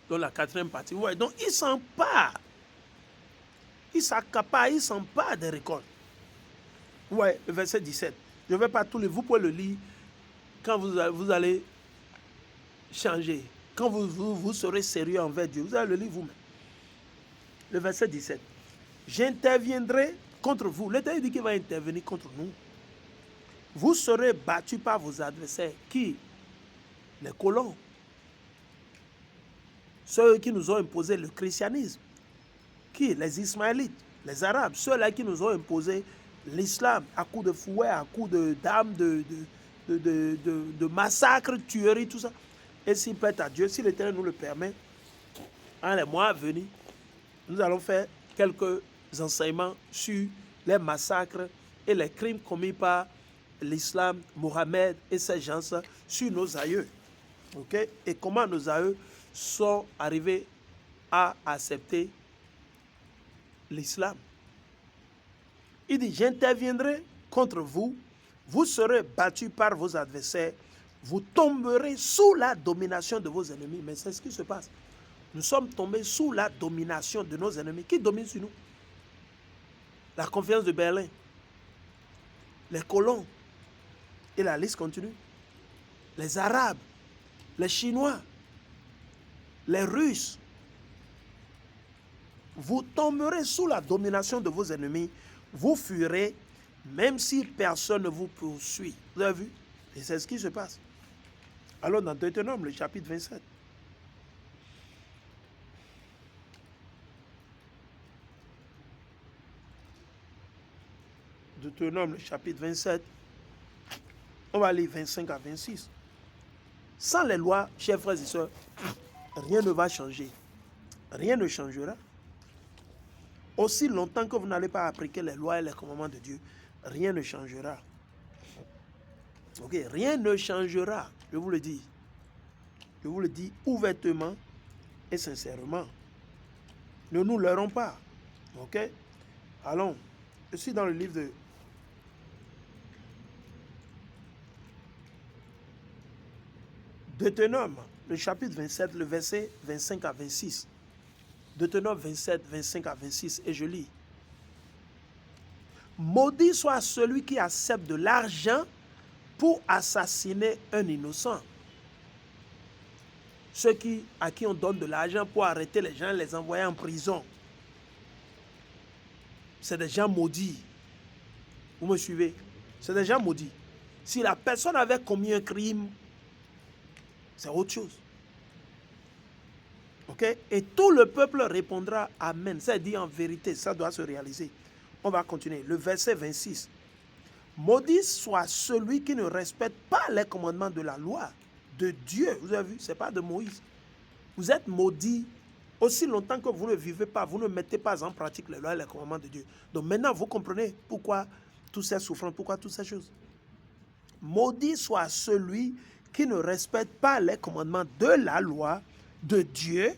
dans la quatrième partie. Ouais, donc ils s'emparent. Ils s'accaparent, ils s'emparent des récoltes. Ouais, le verset 17. Je ne vais pas tout lire, vous pouvez le lire quand vous allez changer. Quand vous serez sérieux envers Dieu, vous allez le lire vous-même. Le verset 17. J'interviendrai contre vous. L'Éternel dit qu'il va intervenir contre nous. Vous serez battus par vos adversaires. Qui? Les colons. Ceux qui nous ont imposé le christianisme. Qui? Les Ismaélites, les Arabes. Ceux-là qui nous ont imposé l'islam à coups de fouet, à coups d'armes, de massacres, tueries, tout ça. Et s'il plaît à Dieu, si l'Éternel nous le permet, dans les mois à venir, nous allons faire quelques enseignements sur les massacres et les crimes commis par l'islam, Mohammed et ces gens sur nos aïeux. Okay? Et comment nos aïeux sont arrivés à accepter l'islam. Il dit, j'interviendrai contre vous, vous serez battus par vos adversaires, vous tomberez sous la domination de vos ennemis. Mais c'est ce qui se passe. Nous sommes tombés sous la domination de nos ennemis. Qui domine sur nous? La confiance de Berlin, les colons, et la liste continue. Les Arabes, les Chinois, les Russes. Vous tomberez sous la domination de vos ennemis, vous fuirez, même si personne ne vous poursuit. Vous avez vu? Et c'est ce qui se passe. Alors dans Deutéronome, le chapitre 27. Deutéronome, le chapitre 27. On va lire 25 à 26. Sans les lois, chers frères et sœurs, rien ne va changer. Rien ne changera. Aussi longtemps que vous n'allez pas appliquer les lois et les commandements de Dieu, rien ne changera. Ok, rien ne changera, je vous le dis. Je vous le dis ouvertement et sincèrement. Ne nous leurrons pas. Ok? Allons. Je suis dans le livre de Deutéronome, le chapitre 27, le verset 25 à 26. Deutéronome 27, 25 à 26, et je lis. Maudit soit celui qui accepte de l'argent pour assassiner un innocent. Ceux à qui on donne de l'argent pour arrêter les gens et les envoyer en prison. C'est des gens maudits. Vous me suivez? C'est des gens maudits. Si la personne avait commis un crime, c'est autre chose. Ok? Et tout le peuple répondra Amen. Ça dit en vérité, ça doit se réaliser. On va continuer. Le verset 26. Maudit soit celui qui ne respecte pas les commandements de la loi de Dieu. Vous avez vu, ce n'est pas de Moïse. Vous êtes maudits aussi longtemps que vous ne vivez pas, vous ne mettez pas en pratique les lois et les commandements de Dieu. Donc maintenant, vous comprenez pourquoi toutes ces souffrances, pourquoi toutes ces choses. Maudit soit celui qui ne respecte pas les commandements de la loi de Dieu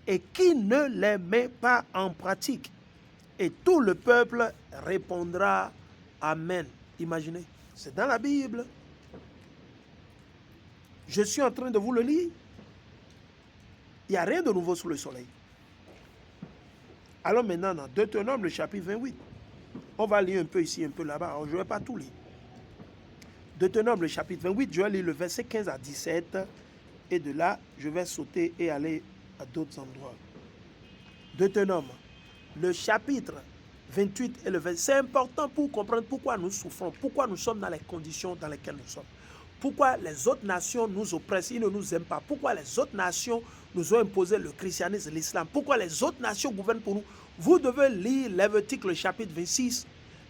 et qui ne les met pas en pratique. Et tout le peuple répondra Amen. Imaginez, c'est dans la Bible. Je suis en train de vous le lire. Il n'y a rien de nouveau sous le soleil. Alors maintenant, dans Deutéronome, le chapitre 28, on va lire un peu ici, un peu là-bas. Alors, je ne vais pas tout lire. Deutéronome, le chapitre 28, je vais lire le verset 15 à 17. Et de là, je vais sauter et aller à d'autres endroits. Deutéronome, le chapitre 28 et le verset. C'est important pour comprendre pourquoi nous souffrons, pourquoi nous sommes dans les conditions dans lesquelles nous sommes. Pourquoi les autres nations nous oppressent, ils ne nous aiment pas. Pourquoi les autres nations nous ont imposé le christianisme, l'islam. Pourquoi les autres nations gouvernent pour nous. Vous devez lire Lévitique, le chapitre 26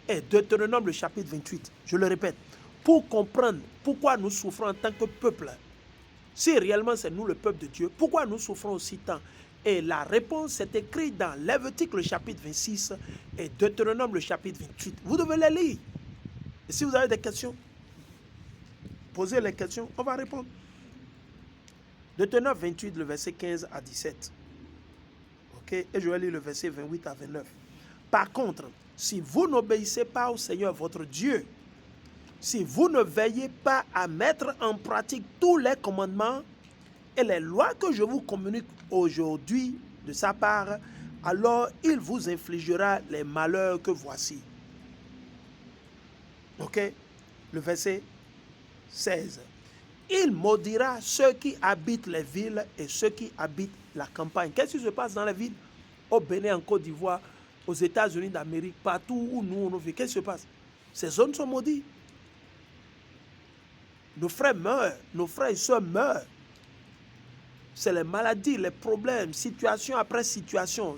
et Deutéronome, le chapitre 28. Je le répète, pour comprendre pourquoi nous souffrons en tant que peuple. Si réellement c'est nous le peuple de Dieu, pourquoi nous souffrons aussi tant? Et la réponse est écrite dans Lévitique, le chapitre 26 et Deutéronome, le chapitre 28. Vous devez les lire. Et si vous avez des questions, posez les questions, on va répondre. Deutéronome 28, le verset 15 à 17. Ok? Et je vais lire le verset 28 à 29. Par contre, si vous n'obéissez pas au Seigneur votre Dieu, si vous ne veillez pas à mettre en pratique tous les commandements et les lois que je vous communique aujourd'hui de sa part, alors il vous infligera les malheurs que voici. Ok? Le verset 16. Il maudira ceux qui habitent les villes et ceux qui habitent la campagne. Qu'est-ce qui se passe dans les villes? Au Bénin, en Côte d'Ivoire, aux États-Unis d'Amérique, partout où nous on vit. Qu'est-ce qui se passe? Ces zones sont maudites. Nos frères meurent, nos frères et sœurs meurent. C'est les maladies, les problèmes, situation après situation.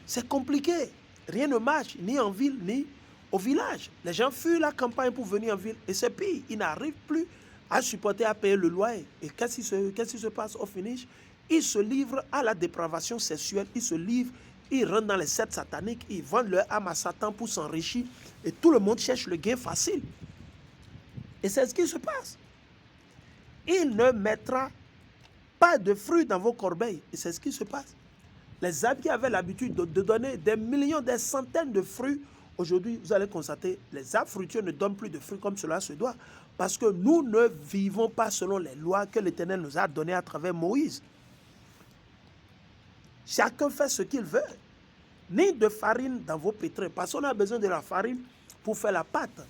C'est compliqué. Rien ne marche, ni en ville, ni au village. Les gens fuient la campagne pour venir en ville. Et c'est pire, ils n'arrivent plus à supporter, à payer le loyer. Et qu'est-ce qui se passe au finish? Ils se livrent à la dépravation sexuelle. Ils se livrent, ils rentrent dans les sectes sataniques. Ils vendent leur âme à Satan pour s'enrichir. Et tout le monde cherche le gain facile. Et c'est ce qui se passe. Il ne mettra pas de fruits dans vos corbeilles. Et c'est ce qui se passe. Les arbres qui avaient l'habitude de donner des millions, des centaines de fruits, aujourd'hui, vous allez constater, les arbres fruitiers ne donnent plus de fruits comme cela se doit. Parce que nous ne vivons pas selon les lois que l'Éternel nous a données à travers Moïse. Chacun fait ce qu'il veut. Ni de farine dans vos pétrins. Parce qu'on a besoin de la farine pour faire la pâte.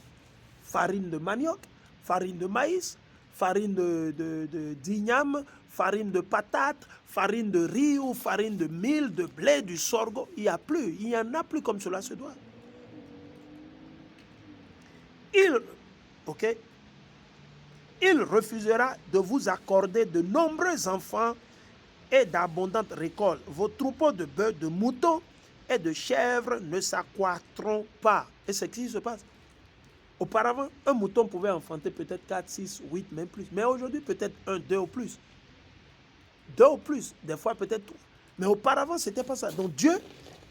Farine de manioc, farine de maïs, farine d'igname, farine de patate, farine de riz ou farine de mil, de blé, du sorgho. Il n'y en a plus comme cela se doit. Il refusera de vous accorder de nombreux enfants et d'abondantes récoltes. Vos troupeaux de bœufs, de moutons et de chèvres ne s'accroîtront pas. Et c'est ce qui se passe. Auparavant, un mouton pouvait enfanter peut-être 4, 6, 8, même plus. Mais aujourd'hui, peut-être 1, 2 ou plus. 2 ou plus, des fois peut-être 3. Mais auparavant, ce n'était pas ça. Donc Dieu,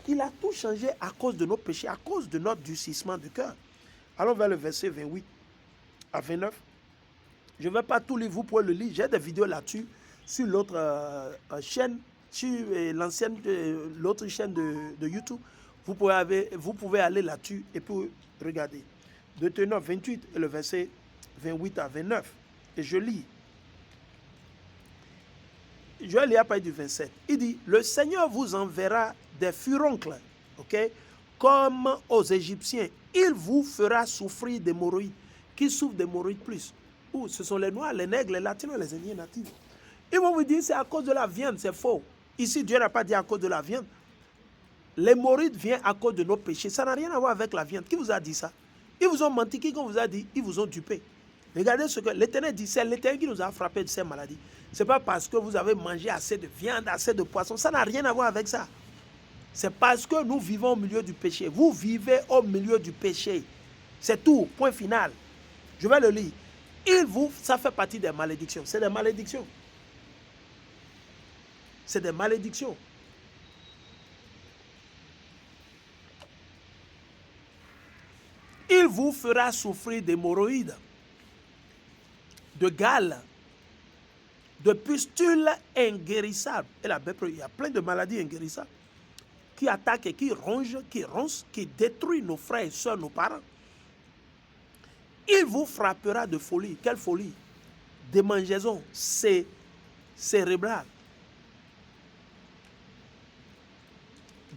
il a tout changé à cause de nos péchés, à cause de notre durcissement de cœur. Allons vers le verset 28 à 29. Je ne vais pas tout lire, vous pouvez le lire. J'ai des vidéos là-dessus, sur l'autre chaîne, sur l'autre chaîne de YouTube. Vous pouvez aller là-dessus et puis regarder. Deutéronome 28 et le verset 28 à 29. Et je lis. Je vais lire à partir du 27. Il dit, le Seigneur vous enverra des furoncles, ok, comme aux Égyptiens. Il vous fera souffrir d'hémorroïdes. Qui souffrent d'hémorroïdes plus? Ou ce sont les Noirs, les Nègres, les Latinos, les Indiens natifs. Ils vont vous dire c'est à cause de la viande, c'est faux. Ici, Dieu n'a pas dit à cause de la viande. L'hémorroïde vient à cause de nos péchés. Ça n'a rien à voir avec la viande. Qui vous a dit ça? Ils vous ont menti. Qui vous a dit? Ils vous ont dupé. Regardez ce que l'Éternel dit. C'est l'Éternel qui nous a frappé de ces maladies. Ce n'est pas parce que vous avez mangé assez de viande, assez de poisson. Ça n'a rien à voir avec ça. C'est parce que nous vivons au milieu du péché. Vous vivez au milieu du péché. C'est tout. Point final. Je vais le lire. Ça fait partie des malédictions. C'est des malédictions. C'est des malédictions. Il vous fera souffrir d'hémorroïdes, de gales, de pustules inguérissables. Et la il y a plein de maladies inguérissables qui attaquent et qui rongent, qui détruisent nos frères et soeurs, nos parents. Il vous frappera de folie. Quelle folie? Démangeaison cérébrale,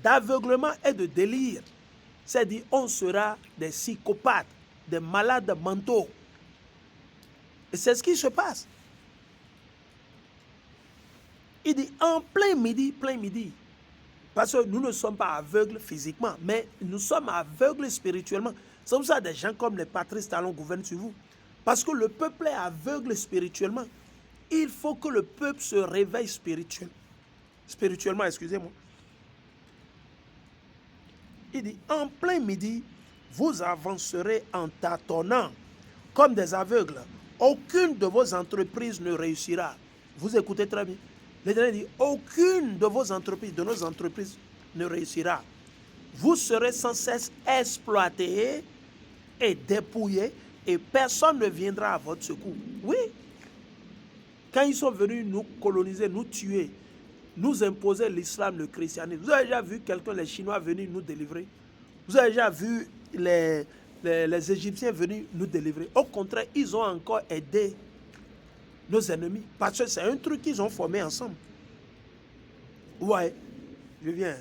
d'aveuglement et de délire. C'est-à-dire, on sera des psychopathes, des malades mentaux. Et c'est ce qui se passe. Il dit, en plein midi. Parce que nous ne sommes pas aveugles physiquement, mais nous sommes aveugles spirituellement. C'est pour ça que des gens comme les Patrice Talon gouvernent sur vous. Parce que le peuple est aveugle spirituellement. Il faut que le peuple se réveille spirituellement, excusez-moi. Il dit, en plein midi, vous avancerez en tâtonnant comme des aveugles. Aucune de vos entreprises ne réussira. Vous écoutez très bien. L'Éternel dit, aucune de vos entreprises, de nos entreprises, ne réussira. Vous serez sans cesse exploités et dépouillés et personne ne viendra à votre secours. Oui. Quand ils sont venus nous coloniser, nous tuer, nous imposer l'islam, le christianisme. Vous avez déjà vu quelqu'un, les Chinois, venir nous délivrer? Vous avez déjà vu les Égyptiens venir nous délivrer? Au contraire, ils ont encore aidé nos ennemis. Parce que c'est un truc qu'ils ont formé ensemble. Ouais, je viens.